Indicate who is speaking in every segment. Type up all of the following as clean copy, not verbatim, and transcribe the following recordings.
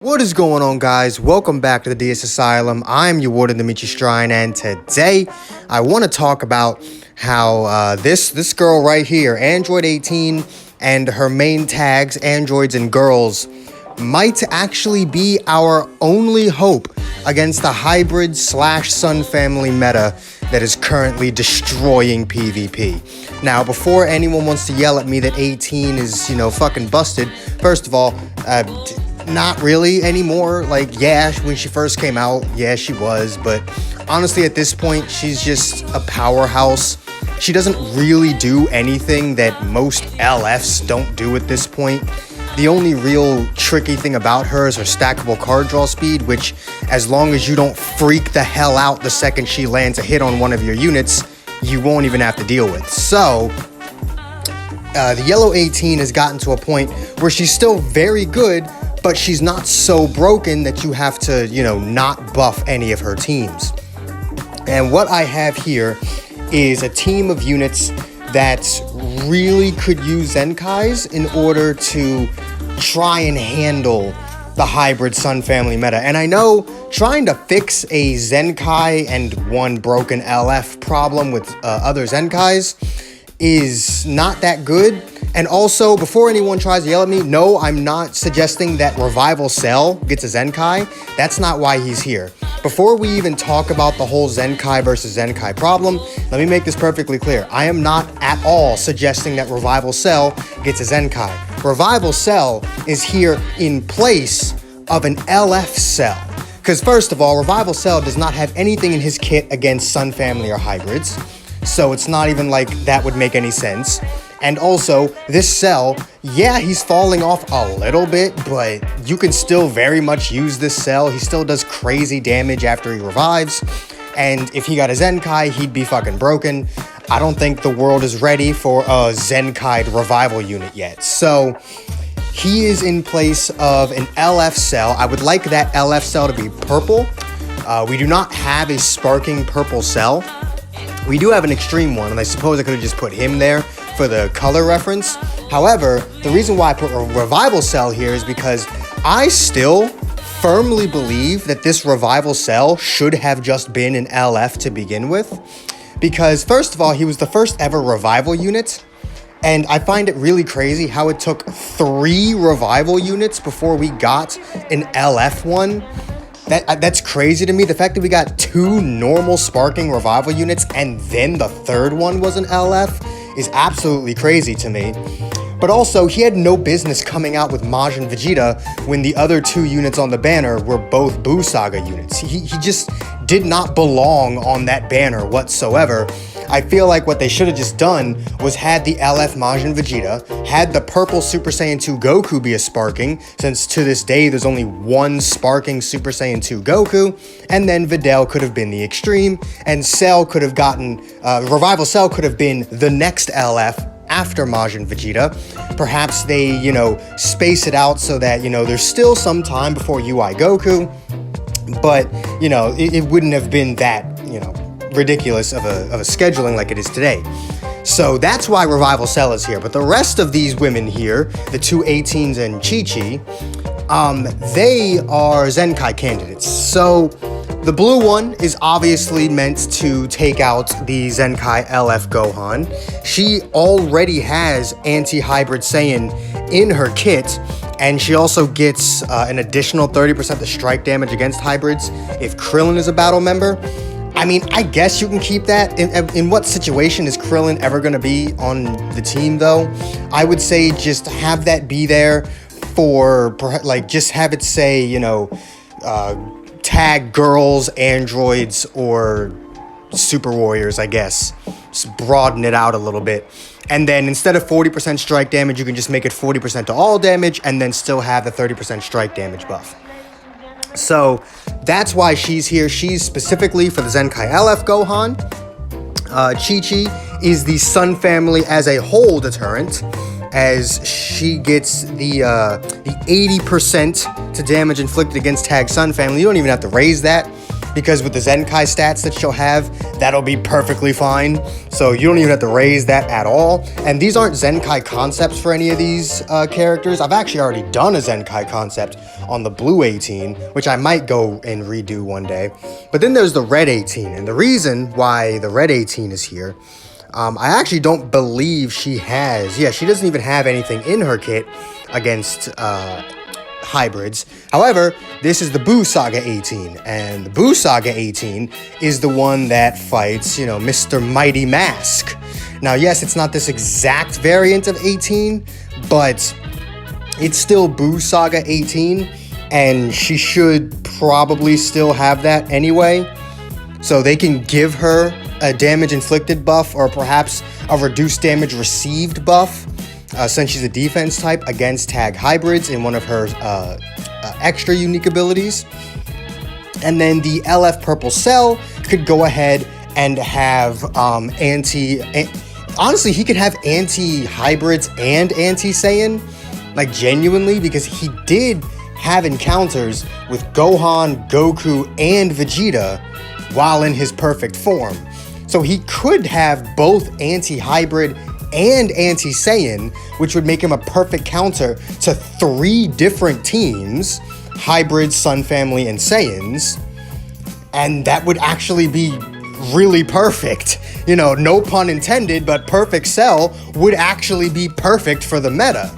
Speaker 1: What is going on, guys? Welcome back to the DS Asylum. I'm your warden, Dimitri Strine, and today I want to talk about how this girl right here, Android 18, and her main tags, androids and girls, might actually be our only hope against the hybrid slash Sun family meta that is currently destroying PvP. Now, before anyone wants to yell at me that 18 is, fucking busted, first of all, not really anymore. Like, yeah, when she first came out, yeah, she was, but honestly, at this point, she's just a powerhouse. She doesn't really do anything that most LFs don't do at this point. The only real tricky thing about her is her stackable card draw speed, which, as long as you don't freak the hell out the second she lands a hit on one of your units, you won't even have to deal with. So, the yellow 18 has gotten to a point where she's still very good, but she's not so broken that you have to, not buff any of her teams. And what I have here is a team of units that really could use Zenkais in order to try and handle the hybrid Sun family meta. And I know trying to fix a Zenkai and one broken LF problem with other Zenkais is not that good. And also, before anyone tries to yell at me, no, I'm not suggesting that Revival Cell gets a Zenkai. That's not why he's here. Before we even talk about the whole Zenkai versus Zenkai problem, let me make this perfectly clear. I am not at all suggesting that Revival Cell gets a Zenkai. Revival Cell is here in place of an LF Cell. Because first of all, Revival Cell does not have anything in his kit against Sun family or hybrids. So it's not even like that would make any sense. And also, this cell, yeah, he's falling off a little bit, but you can still very much use this cell. He still does crazy damage after he revives. And if he got a Zenkai, he'd be fucking broken. I don't think the world is ready for a Zenkai revival unit yet. So, he is in place of an LF cell. I would like that LF cell to be purple. We do not have a sparking purple cell. We do have an extreme one, and I suppose I could have just put him there for the color reference. However, the reason why I put a Revival Cell here is because I still firmly believe that this Revival Cell should have just been an LF to begin with. Because first of all, he was the first ever Revival unit, and I find it really crazy how it took 3 Revival units before we got an LF one. That's crazy to me. The fact that we got 2 normal sparking Revival units and then the third one was an LF is absolutely crazy to me. But also, he had no business coming out with Majin Vegeta when the other 2 units on the banner were both Buu Saga units. He just did not belong on that banner whatsoever. I feel like what they should have just done was had the LF Majin Vegeta, had the purple Super Saiyan 2 Goku be a sparking, since to this day there's only one sparking Super Saiyan 2 Goku, and then Videl could have been the extreme, and Cell could have gotten, Revival Cell could have been the next LF after Majin Vegeta. Perhaps they, space it out so that, there's still some time before UI Goku, but, it wouldn't have been that, ridiculous of a scheduling like it is today. So that's why Revival Cell is here. But the rest of these women here, the 2 18s and Chi-Chi, they are Zenkai candidates. So the blue one is obviously meant to take out the Zenkai LF Gohan. She already has anti-hybrid Saiyan in her kit, and she also gets an additional 30% the strike damage against hybrids if Krillin is a battle member. I mean, I guess you can keep that. In what situation is Krillin ever going to be on the team, though? I would say just have that be there for, just have it say, tag girls, androids, or super warriors, I guess. Just broaden it out a little bit. And then instead of 40% strike damage, you can just make it 40% to all damage, and then still have the 30% strike damage buff. So that's why she's here. She's specifically for the Zenkai LF Gohan. Chi-Chi is the Sun family as a whole deterrent, as she gets the 80% to damage inflicted against tag Sun family. You don't even have to raise that. because with the Zenkai stats that she'll have, that'll be perfectly fine. So you don't even have to raise that at all. And these aren't Zenkai concepts for any of these characters. I've actually already done a Zenkai concept on the blue 18, which I might go and redo one day. But then there's the red 18, and the reason why the red 18 is here, I actually don't believe she has, she doesn't even have anything in her kit against hybrids. However, this is the Buu Saga 18, and the Buu Saga 18 is the one that fights, Mr. Mighty Mask. Now, yes, it's not this exact variant of 18, but it's still Buu Saga 18, and she should probably still have that anyway. So they can give her a damage inflicted buff, or perhaps a reduced damage received buff, since she's a defense type, against tag hybrids in one of her extra unique abilities. And then the LF Purple Cell could go ahead and have honestly, he could have anti-hybrids and anti-Saiyan, like genuinely, because he did have encounters with Gohan, Goku, and Vegeta while in his perfect form. So he could have both anti-hybrid and anti-Saiyan, which would make him a perfect counter to 3 different teams, hybrids, Sun Family, and Saiyans. And that would actually be really perfect. No pun intended, but Perfect Cell would actually be perfect for the meta.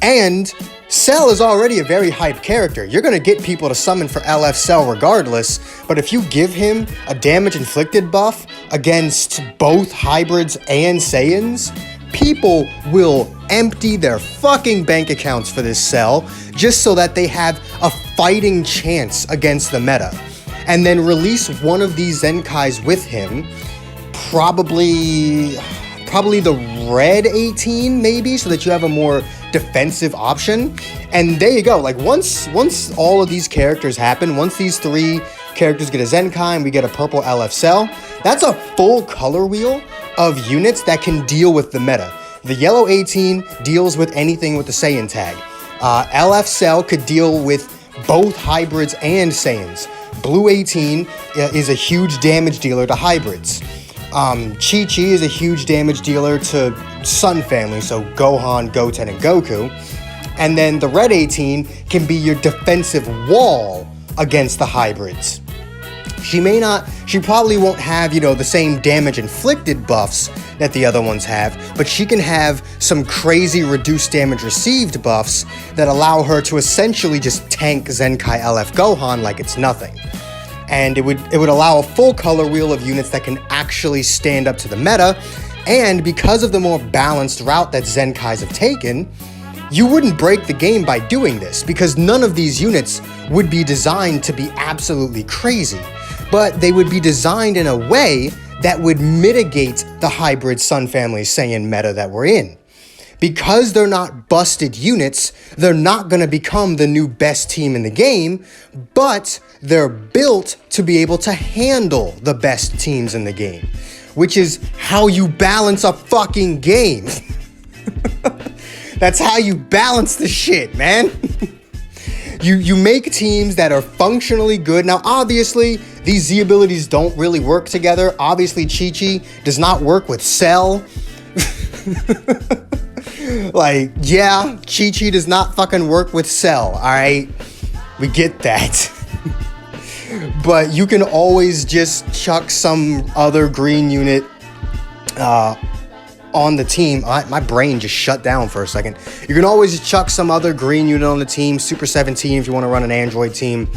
Speaker 1: And Cell is already a very hyped character. You're going to get people to summon for LF Cell regardless, but if you give him a damage inflicted buff against both hybrids and Saiyans, people will empty their fucking bank accounts for this Cell just so that they have a fighting chance against the meta. And then release one of these Zenkais with him, probably the red 18 maybe, so that you have a more defensive option. And there you go. Like once all of these characters happen, once these 3 characters get a Zenkai and we get a purple LF Cell, that's a full color wheel of units that can deal with the meta. The yellow 18 deals with anything with the Saiyan tag. LF Cell could deal with both hybrids and Saiyans. Blue 18 is a huge damage dealer to hybrids. Chi-Chi is a huge damage dealer to Sun Family, so Gohan, Goten, and Goku. And then the red 18 can be your defensive wall against the hybrids. She probably won't have, the same damage inflicted buffs that the other ones have, but she can have some crazy reduced damage received buffs that allow her to essentially just tank Zenkai LF Gohan like it's nothing. And it would allow a full color wheel of units that can actually stand up to the meta. And because of the more balanced route that Zenkais have taken, you wouldn't break the game by doing this, because none of these units would be designed to be absolutely crazy, but they would be designed in a way that would mitigate the hybrid Sun Family Saiyan meta that we're in. Because they're not busted units, they're not going to become the new best team in the game, but they're built to be able to handle the best teams in the game, which is how you balance a fucking game. That's how you balance the shit, man. You make teams that are functionally good. Now, obviously, these Z abilities don't really work together. Obviously, Chi-Chi does not work with Cell. Chi-Chi does not fucking work with Cell, alright? We get that. But you can always just chuck some other green unit on the team. My brain just shut down for a second. You can always chuck some other green unit on the team. Super 17 if you want to run an Android team.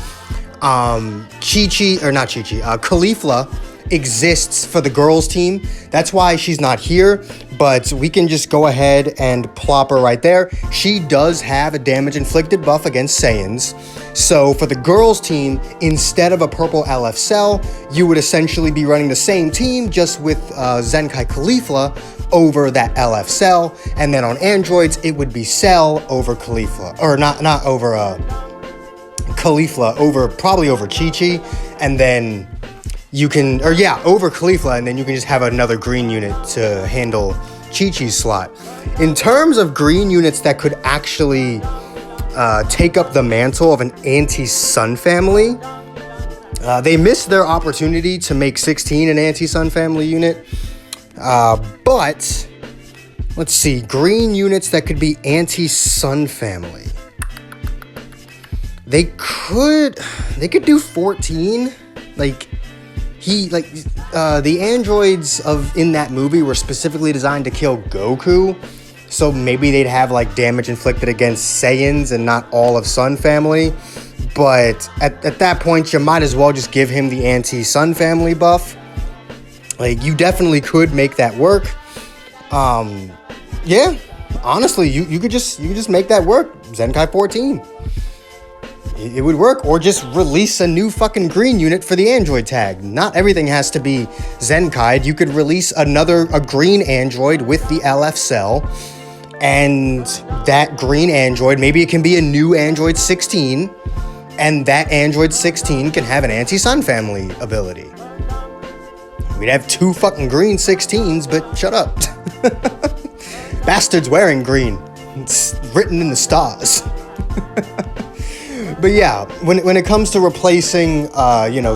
Speaker 1: Caulifla exists for the girls team. That's why she's not here, but we can just go ahead and plop her right there. She does have a damage inflicted buff against Saiyans. So for the girls team, instead of a purple LF Cell, you would essentially be running the same team, just with Zenkai Caulifla over that LF Cell. And then on androids, it would be Cell over Caulifla, or not over Caulifla, probably over Chi-Chi, and then you can, over Caulifla, and then you can just have another green unit to handle Chi-Chi's slot. In terms of green units that could actually take up the mantle of an anti-Sun family, They missed their opportunity to make 16 an anti-Sun family unit. But let's see, green units that could be anti-Sun family. They could do 14. The androids in that movie were specifically designed to kill Goku. So maybe they'd have like damage inflicted against Saiyans and not all of Sun family. But at that point, you might as well just give him the anti-Sun family buff. Like, you definitely could make that work. Yeah, honestly, you could just make that work. Zenkai 14. It would work, or just release a new fucking green unit for the android tag. Not everything has to be Zenkai. You could release a green android with the LF cell, and that green android, maybe it can be a new android 16, and that android 16 can have an anti-Sun family ability. We'd have 2 fucking green 16s, but shut up. Bastards wearing green. It's written in the stars. But yeah, when it comes to replacing,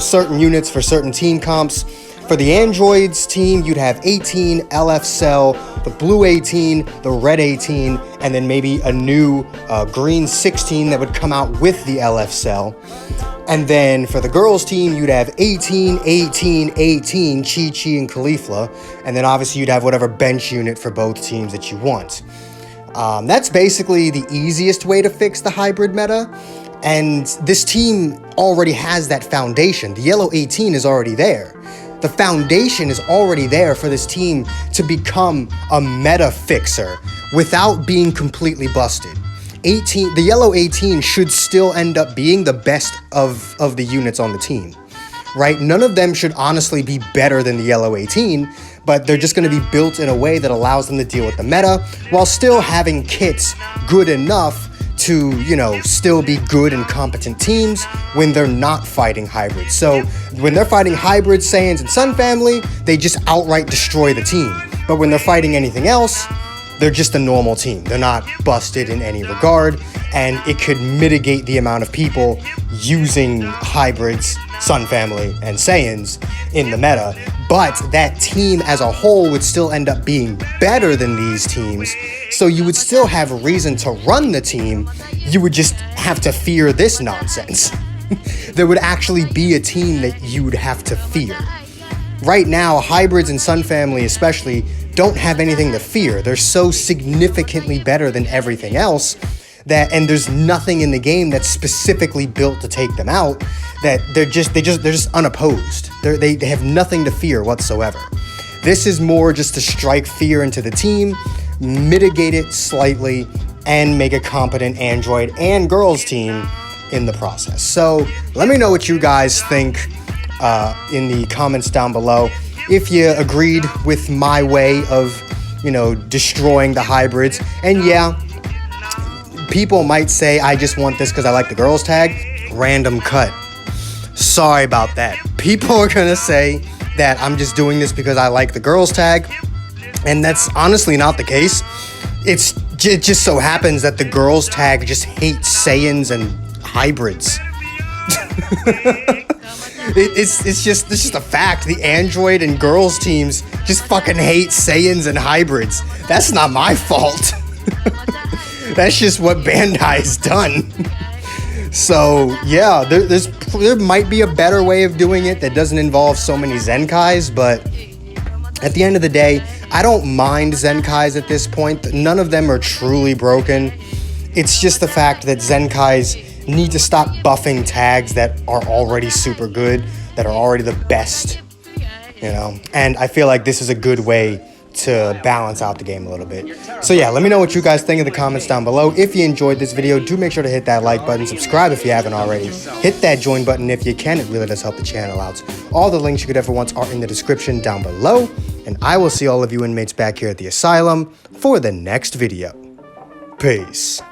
Speaker 1: certain units for certain team comps, for the androids team, you'd have 18 LF cell, the blue 18, the red 18, and then maybe a new green 16 that would come out with the LF cell. And then for the girls team, you'd have 18, 18, 18, Chi-Chi and Caulifla. And then obviously you'd have whatever bench unit for both teams that you want. That's basically the easiest way to fix the hybrid meta. And this team already has that foundation. The yellow 18 is already there. The foundation is already there for this team to become a meta fixer without being completely busted. The yellow 18 should still end up being the best of the units on the team, right? None of them should honestly be better than the yellow 18, but they're just going to be built in a way that allows them to deal with the meta while still having kits good enough to, still be good and competent teams when they're not fighting hybrids. So when they're fighting hybrids, Saiyans, and Sun family, they just outright destroy the team. But when they're fighting anything else, they're just a normal team. They're not busted in any regard, and it could mitigate the amount of people using hybrids, Sun family, and Saiyans in the meta. But that team as a whole would still end up being better than these teams, so you would still have reason to run the team. You would just have to fear this nonsense. There would actually be a team that you would have to fear. Right now, hybrids and Sun family especially don't have anything to fear. They're so significantly better than everything else and there's nothing in the game that's specifically built to take them out, that they're just unopposed. They have nothing to fear whatsoever. This is more just to strike fear into the team, mitigate it slightly, and make a competent android and girls team in the process. So let me know what you guys think in the comments down below. If you agreed with my way of, destroying the hybrids. And yeah, people might say, I just want this because I like the girls tag. Random cut. Sorry about that. People are going to say that I'm just doing this because I like the girls tag. And that's honestly not the case. It just so happens that the girls tag just hates Saiyans and hybrids. It's just a fact. The android and girls teams just fucking hate Saiyans and hybrids. That's not my fault. That's just what Bandai's done. So yeah, there might be a better way of doing it that doesn't involve so many Zenkais, but at the end of the day, I don't mind Zenkais at this point. None of them are truly broken. It's just the fact that Zenkais need to stop buffing tags that are already super good, that are already the best, and I feel like this is a good way to balance out the game a little bit. So yeah, let me know what you guys think in the comments down below. If you enjoyed this video, do make sure to hit that like button, subscribe if you haven't already, hit that join button if you can. It really does help the channel out. All the links you could ever want are in the description down below, and I will see all of you inmates back here at the asylum for the next video. Peace.